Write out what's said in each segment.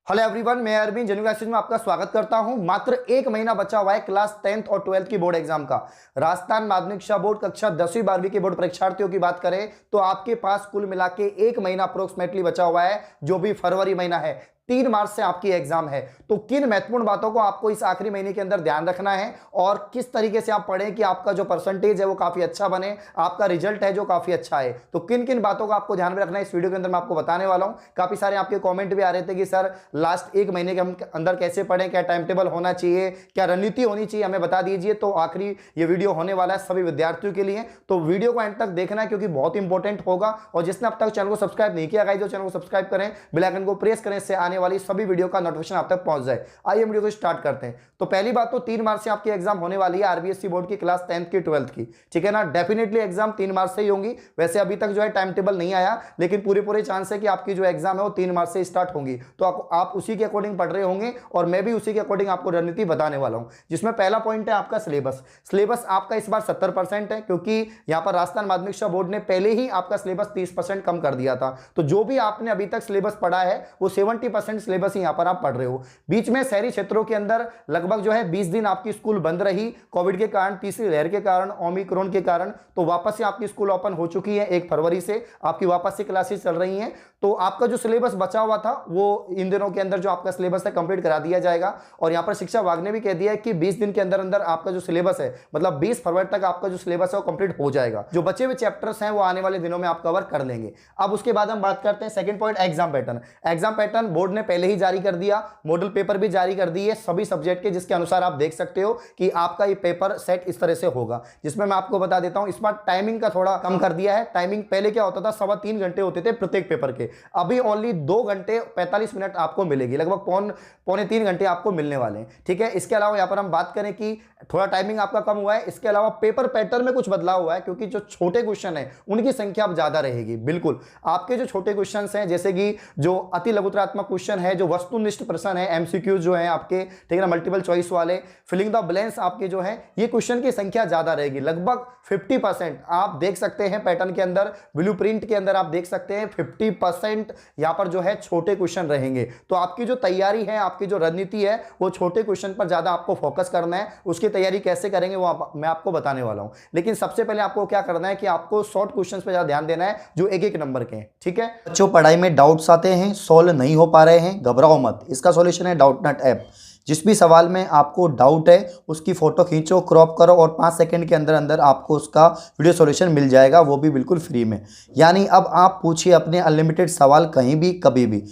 Hello everyone, मैं Arvind genuine classes में आपका स्वागत करता हूं। मात्र एक महीना बचा हुआ है क्लास 10th और 12th की बोर्ड एग्जाम का। राजस्थान माध्यमिक शिक्षा बोर्ड कक्षा 10वीं 12वीं के बोर्ड परीक्षार्थियों की बात करें तो आपके पास कुल मिला के एक महीना अप्रोक्सीमेटली बचा हुआ है, जो भी फरवरी महीना है। 3 मार्च से आपकी एग्जाम है। तो किन महत्वपूर्ण बातों को आपको इस आखिरी महीने के अंदर ध्यान रखना है और किस तरीके से आप पढ़ें कि आपका जो परसेंटेज है वो काफी अच्छा बने, आपका रिजल्ट है जो काफी अच्छा है। तो किन किन बातों को आपको ध्यान में रखना है इस वीडियो के अंदर मैं आपको बताने वाला हूं। काफी सारे आपके कमेंट भी आ रहे थे कि सर लास्ट एक महीने के हम अंदर कैसे पढ़ें, क्या टाइम टेबल होना चाहिए, क्या रणनीति होनी चाहिए, हमें बता दीजिए। तो आखिरी ये वीडियो होने वाला है सभी विद्यार्थियों के लिए, तो वीडियो को एंड तक देखना है क्योंकि बहुत इंपॉर्टेंट होगा। और जिसने अब तक चैनल को सब्सक्राइब नहीं किया गाइस, जो चैनल को सब्सक्राइब करें, बेल आइकन को प्रेस करें, इससे आने वाली सभी वीडियो का नोटिफिकेशन आप तक पहुंच जाए। आइए वीडियो को स्टार्ट करते हैं। तो पहली बात तो 3 मार्च से आपकी एग्जाम होने वाली है आरबीएसई बोर्ड की क्लास 10th की 12th की, ठीक है ना। डेफिनेटली एग्जाम 3 मार्च से ही होंगी। वैसे अभी तक जो है टाइम टेबल नहीं आया, लेकिन पूरे चांस है कि आपकी जो एग्जाम है वो 3 मार्च से स्टार्ट होंगी। तो आप उसी के अकॉर्डिंग पढ़ रहे होंगे और मैं भी उसी के अकॉर्डिंग आपको रणनीति बताने वाला हूं। जिसमें पहला पॉइंट है आपका सिलेबस। सिलेबस आपका इस बार 70% है, क्योंकि यहां पर राजस्थान माध्यमिक शिक्षा बोर्ड ने पहले ही आपका सिलेबस 30% कम कर दिया था। तो जो भी आपने अभी तक सिलेबस पढ़ा है वो 70% सिलेबस ही यहां पर आप पढ़ रहे हो। बीच में शहरी क्षेत्रों के अंदर लगभग जो है 20 दिन आपकी स्कूल बंद रही कोविड के कारण, तीसरी लहर के कारण, ओमिक्रॉन के कारण। तो वापस से आपकी स्कूल ओपन हो चुकी है 1 फरवरी से आपकी वापस से क्लासेस चल रही हैं। तो आपका जो सिलेबस बचा हुआ था वो इन दिनों के अंदर जो आपका सिलेबस है कंप्लीट करा दिया जाएगा। और यहां पर शिक्षा विभाग ने भी कह दिया है कि 20 दिन के अंदर अंदर आपका जो सिलेबस है, मतलब 20 फरवरी तक आपका जो सिलेबस है वो कंप्लीट हो जाएगा। जो बचे हुए चैप्टर्स हैं वो आने वाले दिनों में आप कवर कर लेंगे। अब उसके बाद हम बात करते हैं second point, exam pattern. Exam pattern board ने पहले ही जारी कर दिया, मॉडल पेपर भी जारी कर दिए सभी सब्जेक्ट के, जिसके अनुसार आप देख सकते हो कि आपका ये पेपर सेट इस तरह से होगा। जिसमें मैं आपको बता देता हूं, इस बार टाइमिंग का थोड़ा कम कर दिया है। टाइमिंग पहले क्या होता था, 3.25 घंटे होते थे प्रत्येक पेपर के, अभी ओनली 2 घंटे 45 मिनट आपको मिलेगी, लगभग पौने 3 घंटे आपको मिलने वाले हैं, ठीक है। इसके अलावा यहां पर हम बात करें कि थोड़ा टाइमिंग आपका कम हुआ है। इसके अलावा पेपर पैटर्न में कुछ बदलाव हुआ है, क्योंकि जो छोटे क्वेश्चन है उनकी संख्या अब ज्यादा रहेगी। बिल्कुल आपके जो छोटे क्वेश्चन हैं, जैसे कि जो अति लघुतरात्मक क्वेश्चन है, जो वस्तुनिष्ठ प्रश्न है, एमसीक्यू जो है आपके, ठीक है ना, मल्टीपल चॉइस वाले, फिलिंग द ब्लैंक्स आपके जो है, ये क्वेश्चन की संख्या ज्यादा रहेगी, लगभग 50%। आप देख सकते हैं पैटर्न के अंदर, ब्लूप्रिंट के अंदर आप देख सकते हैं 50% यहां पर जो है छोटे क्वेश्चन रहेंगे। तो आपकी जो तैयारी है, आपकी जो रणनीति है, वो छोटे क्वेश्चन पर ज्यादा आपको फोकस करना है। उसकी तैयारी कैसे करेंगे वो मैं आपको बताने वाला हूं। लेकिन सबसे पहले आपको क्या करना है कि आपको शॉर्ट क्वेश्चन पर ज्यादा ध्यान देना है, जो एक नंबर के हैं, ठीक है। बच्चों पढ़ाई में डाउट्स आते हैं, सॉल्व नहीं हो पा रहे हैं, घबराओ मत। इसका सॉल्यूशन है डाउटनट ऐप। जिस भी सवाल में आपको डाउट है उसकी फोटो खींचो, क्रॉप करो और 5 सेकंड के अंदर अंदर आपको उसका वीडियो सॉल्यूशन मिल जाएगा, वो भी बिल्कुल फ्री में। यानी अब आप पूछिए अपने अनलिमिटेड सवाल कहीं भी कभी भी।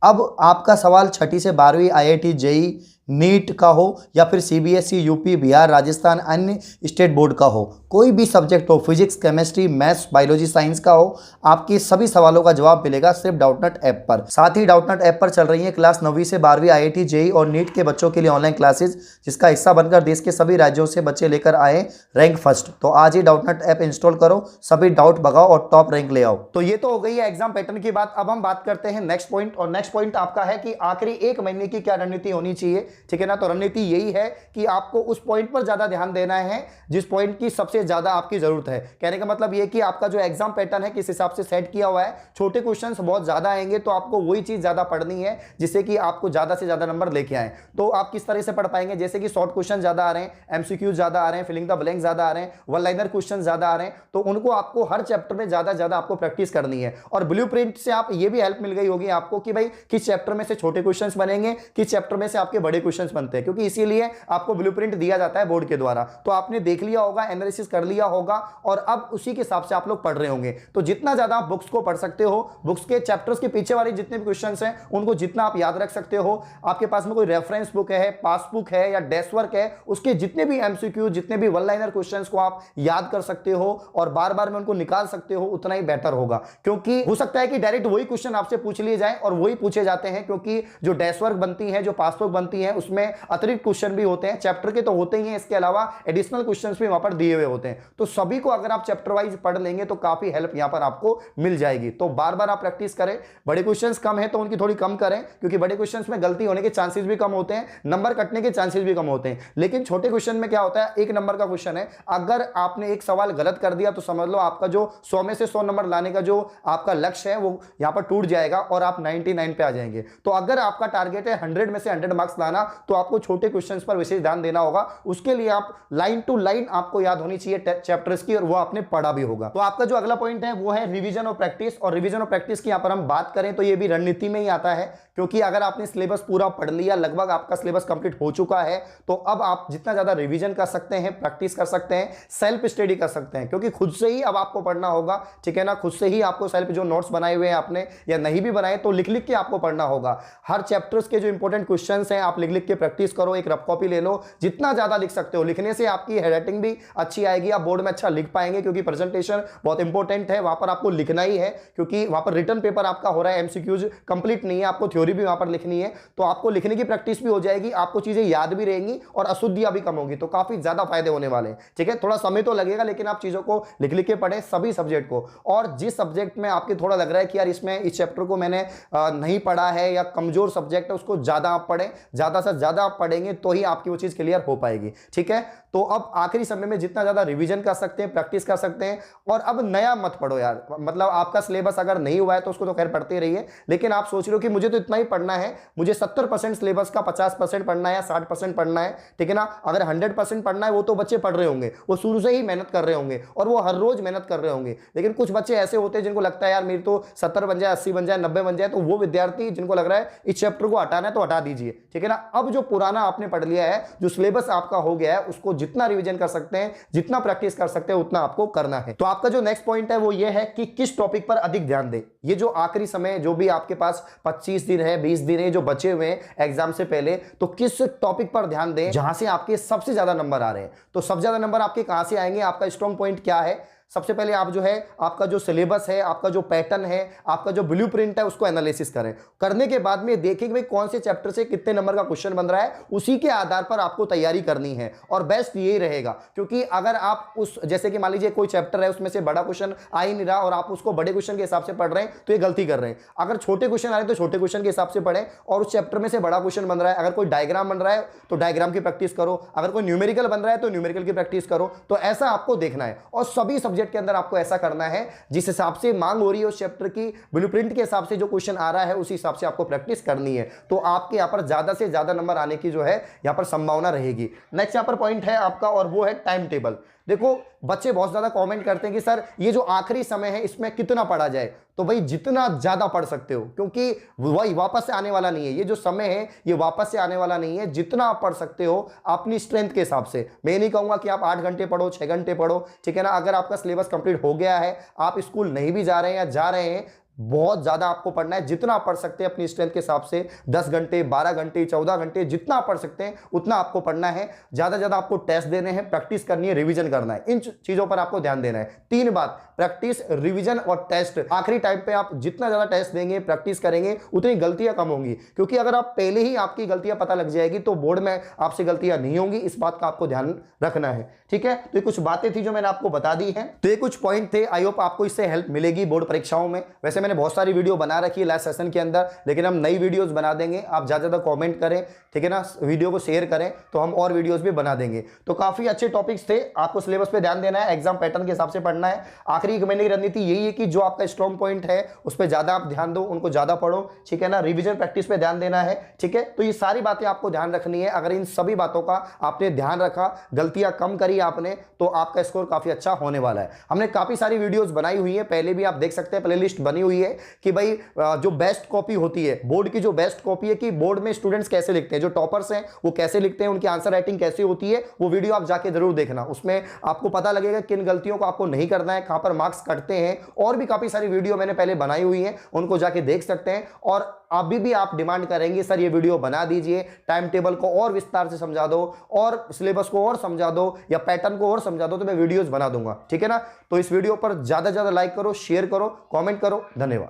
अब आपका सवाल 6ठी से 12वीं आईआईटी जेईई नीट का हो या फिर सीबीएसई, यूपी, बिहार, राजस्थान, अन्य स्टेट बोर्ड का हो, कोई भी सब्जेक्ट हो, physics, chemistry, maths, biology, science का हो, आपकी सभी सवालों का जवाब मिलेगा सिर्फ डाउटनट ऐप पर। साथ ही डाउटनट ऐप पर चल रही है क्लास 9वीं से 12वीं आईआईटी जेईई और नीट के बच्चों के लिए ऑनलाइन क्लासेस, जिसका हिस्सा बनकर देश के सभी राज्यों से बच्चे लेकर आए रैंक फर्स्ट। तो आज ही डाउटनट ऐप इंस्टॉल करो, सभी डाउट भगाओ और टॉप रैंक ले आओ। तो ये तो हो गई है एग्जाम पैटर्न की बात। अब हम बात करते हैं नेक्स्ट पॉइंट, और नेक्स्ट पॉइंट आपका है कि आखिरी एक महीने की क्या रणनीति होनी चाहिए, ठीक है ना। तो रणनीति यही है कि आपको उस पॉइंट पर ज्यादा ध्यान देना है जिस पॉइंट की सबसे ज्यादा आपकी जरूरत है। कहने का मतलब यह कि आपका जो एग्जाम पैटर्न है किस हिसाब से सेट किया हुआ है। छोटे क्वेश्चंस बहुत ज्यादा आएंगे तो आपको वही चीज ज्यादा पढ़नी है जिससे कि आपको ज्यादा से ज्यादा नंबर लेके आए। तो आप किस तरह से पढ़ पाएंगे, जैसे कि शॉर्ट क्वेश्चन ज्यादा आ रहे हैं, एमसीक्यू ज्यादा आ रहे हैं, फिलिंग द ब्लैंक ज्यादा आ रहे हैं, वन लाइनर क्वेश्चन ज्यादा आ रहे हैं, तो उनको आपको हर चैप्टर में ज्यादा आपको प्रैक्टिस करनी है। और ब्लूप्रिंट से आप ये भी हेल्प मिल गई होगी आपको कि भाई किस चैप्टर में से छोटे क्वेश्चन बनेंगे, किस चैप्टर में से आपके बड़े क्वेश्चन बनते हैं, क्योंकि इसीलिए आपको ब्लूप्रिंट दिया जाता है बोर्ड के द्वारा। तो आपने देख लिया होगा, एनालिसिस कर लिया होगा और अब उसी के हिसाब से आप लोग पढ़ रहे होंगे। तो जितना ज्यादा आप बुक्स को पढ़ सकते हो, बुक्स के चैप्टर्स के पीछे वाले जितने भी क्वेश्चंस हैं उनको जितना आप याद रख सकते हो, आपके पास में कोई रेफरेंस बुक है, पासबुक है या डेस्क वर्क है, उसके जितने भी एमसीक्यू, जितने भी वन लाइनर क्वेश्चंस को आप याद कर सकते हो और बार बार में उनको निकाल सकते हो, उतना ही बेहतर होगा। क्योंकि हो सकता है कि डायरेक्ट वही क्वेश्चन आपसे पूछ लिए जाए और वही पूछे जाते हैं, क्योंकि जो डेस्क वर्क बनती है, जो पासबुक बनती है, उसमें अतिरिक्त क्वेश्चन भी होते हैं, चैप्टर के तो होते ही हैं, इसके अलावा एडिशनल क्वेश्चंस भी वहां पर दिए हुए होते हैं। तो सभी को अगर आप चैप्टर वाइज पढ़ लेंगे तो काफी हेल्प यहां पर आपको मिल जाएगी। तो बार बार आप प्रैक्टिस करें। बड़े क्वेश्चंस कम है तो उनकी थोड़ी कम करें, क्योंकि बड़े क्वेश्चंस में गलती होने के चांसेस भी कम होते हैं, नंबर कटने के चांसेस भी कम होते हैं। लेकिन छोटे क्वेश्चन में क्या होता है, 1 नंबर का क्वेश्चन है, अगर आपने एक सवाल गलत कर दिया तो समझ लो आपका जो 100 में से 100 नंबर लाने का जो आपका लक्ष्य है वो यहां पर टूट जाएगा और आप 99 पे आ जाएंगे। तो अगर आपका टारगेट है 100 में से 100 मार्क्स लाना, तो आपको छोटे क्वेश्चंस पर विशेष ध्यान देना होगा। उसके लिए आप लाइन टू लाइन आपको याद होनी चाहिए चैप्टर्स की, और वो आपने पढ़ा भी होगा। तो आपका जो अगला पॉइंट है वो है रिवीजन और प्रैक्टिस। और रिवीजन और प्रैक्टिस की यहां पर हम बात करें तो ये भी रणनीति में ही आता है, क्योंकि अगर आपने सिलेबस पूरा पढ़ लिया, लगभग आपका सिलेबस कंप्लीट हो चुका है, तो अब आप जितना ज्यादा रिवीजन कर सकते हैं, प्रैक्टिस कर सकते हैं, सेल्फ स्टडी कर सकते हैं, क्योंकि खुद से ही अब आपको पढ़ना होगा, ठीक है ना। खुद से ही आपको सेल्फ जो नोट्स बनाए हुए हैं आपने, या नहीं भी बनाए तो लिख लिख के आपको पढ़ना होगा। हर चैप्टर्स के जो इंपॉर्टेंट क्वेश्चंस हैं आप लिख लिख के प्रैक्टिस करो, एक रफ कॉपी ले लो, जितना ज्यादा लिख सकते हो। लिखने से आपकी हैंडराइटिंग भी अच्छी आएगी, आप बोर्ड में अच्छा लिख पाएंगे, क्योंकि प्रेजेंटेशन बहुत इंपॉर्टेंट है, वहां पर आपको लिखना ही है, क्योंकि वहां पर रिटन पेपर आपका हो रहा है, एमसीक्यूज कंप्लीट नहीं है, आपको थ्योरी भी वहां पर लिखनी है। तो आपको लिखने की प्रैक्टिस भी हो जाएगी, आपको चीजें याद भी रहेंगी और अशुद्धियां भी कम होगी, तो काफी ज्यादा फायदे होने वाले हैं, ठीक है। थोड़ा समय तो लगेगा, लेकिन आप चीजों को लिख लिख के पढ़े सभी सब्जेक्ट को। और जिस सब्जेक्ट में आपके थोड़ा लग रहा है कि यार इसमें इस चैप्टर को मैंने नहीं पढ़ा है या कमजोर सब्जेक्ट है, उसको ज्यादा आप पढ़ें, ज्यादा से ज्यादा आप पढ़ेंगे तो ही आपकी वो चीज क्लियर हो पाएगी, ठीक है। तो अब आखिरी समय में जितना ज्यादा रिवीजन कर सकते हैं, प्रैक्टिस कर सकते हैं। और अब नया मत पढ़ो यार, मतलब आपका सिलेबस अगर नहीं हुआ है तो उसको तो खैर पढ़ते रहिए, लेकिन आप सोच रहे हो कि मुझे तो इतना ही पढ़ना है, मुझे 70% सिलेबस का 50% पढ़ना है या 60% पढ़ना है, ठीक है ना। अगर 100% पढ़ना है, वो तो बच्चे पढ़ रहे होंगे, वो शुरू से ही मेहनत कर रहे होंगे और वो हर रोज मेहनत कर रहे होंगे। लेकिन कुछ बच्चे ऐसे होते हैं जिनको लगता है यार मेरी तो 70 बन जाए, 80 बन जाए, 90 बन जाए, तो वो विद्यार्थी जिनको लग रहा है इस चैप्टर को हटाना है तो हटा दीजिए, ठीक है ना। अब जो पुराना आपने पढ़ लिया है, जो सिलेबस आपका हो गया है, उसको जितना रिवीजन कर सकते हैं, जितना प्रैक्टिस कर सकते हैं, उतना आपको करना है। तो आपका जो नेक्स्ट पॉइंट है वो ये है कि किस टॉपिक पर अधिक ध्यान दें। ये जो आखिरी समय जो भी आपके पास 25 दिन है, 20 दिन है जो बचे हुए हैं एग्जाम से पहले, तो किस टॉपिक पर ध्यान दें जहां से आपके सबसे ज्यादा नंबर आ रहे हैं। तो सबसे ज्यादा नंबर आपके कहां से आएंगे, आपका स्ट्रॉन्ग पॉइंट क्या है। सबसे पहले आप जो है आपका जो सिलेबस है, आपका जो पैटर्न है, आपका जो ब्लूप्रिंट है, उसको एनालिसिस करें। करने के बाद में देखें कि भाई कौन से चैप्टर से कितने नंबर का क्वेश्चन बन रहा है, उसी के आधार पर आपको तैयारी करनी है। और बेस्ट यही रहेगा, क्योंकि अगर आप उस जैसे कि मान लीजिए कोई चैप्टर है, उसमें से बड़ा क्वेश्चन आ ही नहीं रहा और आप उसको बड़े क्वेश्चन के हिसाब से पढ़ रहे हैं, तो ये गलती कर रहे हैं। अगर छोटे क्वेश्चन आ रहे हैं तो छोटे क्वेश्चन के हिसाब से पढ़ें, और उस चैप्टर में से बड़ा क्वेश्चन बन रहा है, अगर कोई डायग्राम बन रहा है तो डायग्राम की प्रैक्टिस करो, अगर कोई न्यूमेरिकल बन रहा है तो न्यूमेरिकल की प्रैक्टिस करो। तो ऐसा आपको देखना है, और सभी सब्जेक्ट के अंदर आपको ऐसा करना है जिस हिसाब से मांग हो रही है उस चैप्टर की, ब्लूप्रिंट के हिसाब से जो क्वेश्चन आ रहा है उसी हिसाब से आपको प्रैक्टिस करनी है। तो आपके यहां पर ज्यादा से ज्यादा नंबर आने की जो है यहां पर संभावना रहेगी। नेक्स्ट यहां पर पॉइंट है आपका, और वो है टाइम टेबल। देखो बच्चे बहुत ज्यादा कमेंट करते हैं कि सर ये जो आखिरी समय है इसमें कितना पढ़ा जाए। तो भाई जितना ज्यादा पढ़ सकते हो, क्योंकि वही वापस से आने वाला नहीं है, ये जो समय है ये वापस से आने वाला नहीं है। जितना आप पढ़ सकते हो अपनी स्ट्रेंथ के हिसाब से, मैं नहीं कहूंगा कि आप 8 घंटे पढ़ो, 6 घंटे पढ़ो, ठीक है ना। अगर आपका सिलेबस कंप्लीट हो गया है, आप स्कूल नहीं भी जा रहे हैं या जा रहे हैं, बहुत ज्यादा आपको पढ़ना है। जितना आप पढ़ सकते हैं अपनी स्ट्रेंथ के हिसाब से, 10 घंटे, 12 घंटे, 14 घंटे, जितना आप पढ़ सकते हैं उतना आपको पढ़ना है। ज्यादा ज्यादा आपको टेस्ट देने हैं, प्रैक्टिस करनी है, रिवीजन करना है, इन चीजों पर आपको ध्यान देना है। 3 बात, प्रैक्टिस, रिवीजन और टेस्ट। आखिरी टाइम पे आप जितना ज्यादा टेस्ट देंगे, प्रैक्टिस करेंगे, उतनी गलतियां कम होंगी, क्योंकि अगर आप पहले ही आपकी गलतियां पता लग जाएगी तो बोर्ड में आपसे गलतियां नहीं होंगी। इस बात का आपको ध्यान रखना है, ठीक है। तो ये कुछ बातें थी जो मैंने आपको बता दी हैं, तो ये कुछ पॉइंट थे। आई होप आपको इससे हेल्प मिलेगी बोर्ड परीक्षाओं में। वैसे मैंने बहुत सारी वीडियो बना रखी है लास्ट सेशन के अंदर, लेकिन हम नई वीडियोस बना देंगे। आप ज्यादा ज्यादा कमेंट करें, ठीक है ना, वीडियो को शेयर करें तो हम और वीडियोस भी बना देंगे। तो काफी अच्छे टॉपिक्स थे। आपको सिलेबस पे ध्यान देना है, एग्जाम पैटर्न के हिसाब से पढ़ना है। आखिरी 1 महीने की रणनीति यही है कि जो आपका स्ट्रॉन्ग पॉइंट है उस पर ज्यादा आप ध्यान दो, उनको ज्यादा पढ़ो, ठीक है ना। रिवीजन प्रैक्टिस पे ध्यान देना है, ठीक है। तो ये सारी बातें आपको ध्यान रखनी है। अगर इन सभी बातों का आपने ध्यान रखा, गलतियां कम करी आपने, तो आपका स्कोर काफी अच्छा होने वाला है। हमने काफी सारी वीडियोस बनाई हुई है, पहले भी आप देख सकते हैं, प्लेलिस्ट बनी हुई है कि भाई जो बेस्ट कॉपी होती है बोर्ड की, जो बेस्ट कॉपी है कि बोर्ड में स्टूडेंट्स कैसे लिखते हैं, जो टॉपर्स हैं वो कैसे लिखते हैं, उनकी आंसर राइटिंग कैसे होती है, वो वीडियो आप जाके जरूर देखना। उसमें आपको पता लगेगा किन गलतियों को आपको नहीं करना है, कहां पर मार्क्स कटते हैं। और भी काफी सारी वीडियो मैंने पहले बनाई हुई है, उनको जाके देख सकते हैं। और अभी भी आप डिमांड करेंगे सर ये वीडियो बना दीजिए, टाइम टेबल को और विस्तार से समझा दो, और सिलेबस को और समझा दो, या पैटर्न को और समझा दो, तो मैं वीडियोस बना दूंगा, ठीक है ना। तो इस वीडियो पर ज्यादा से ज्यादा लाइक करो, शेयर करो, कमेंट करो। धन्यवाद।